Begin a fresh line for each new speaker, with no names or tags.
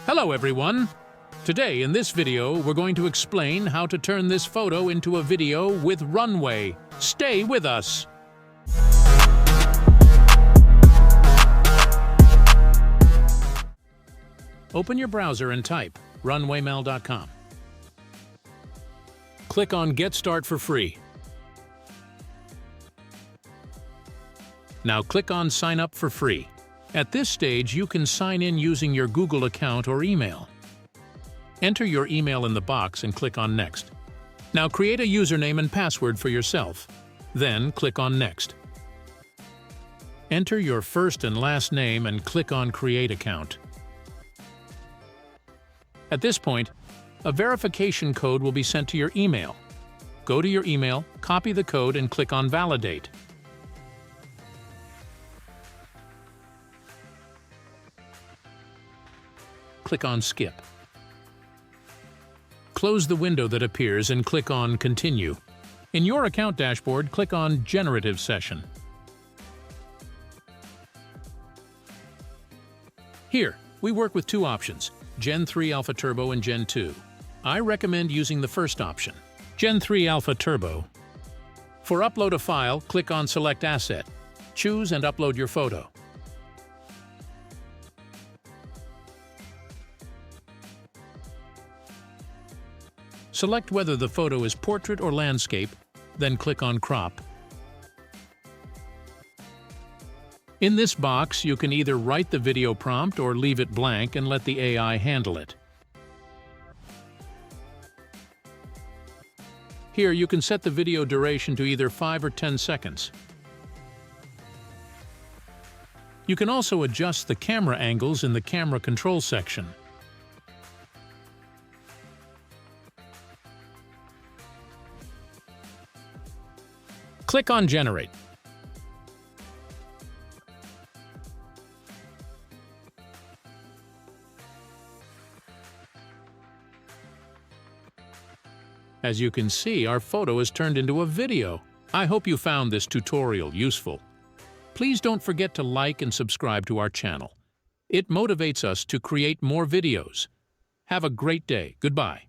Hello everyone! Today in this video we're going to explain how to turn this photo into a video with Runway. Stay with us! Open your browser and type runwaymail.com. Click on Get Start for free. Now click on Sign up for free. At this stage, you can sign in using your Google account or email. Enter your email in the box and click on Next. Now create a username and password for yourself. Then click on Next. Enter your first and last name and click on Create Account. At this point, a verification code will be sent to your email. Go to your email, copy the code and click on Validate. Click on Skip. Close the window that appears and click on Continue. In your account dashboard, click on Generative Session. Here, we work with two options, Gen 3 Alpha Turbo and Gen 2. I recommend using the first option, Gen 3 Alpha Turbo. For upload a file, click on Select Asset. Choose and upload your photo. Select whether the photo is portrait or landscape, then click on Crop. In this box, you can either write the video prompt or leave it blank and let the AI handle it. Here, you can set the video duration to either 5 or 10 seconds. You can also adjust the camera angles in the camera control section. Click on Generate. As you can see, our photo is turned into a video. I hope you found this tutorial useful. Please don't forget to like and subscribe to our channel. It motivates us to create more videos. Have a great day. Goodbye.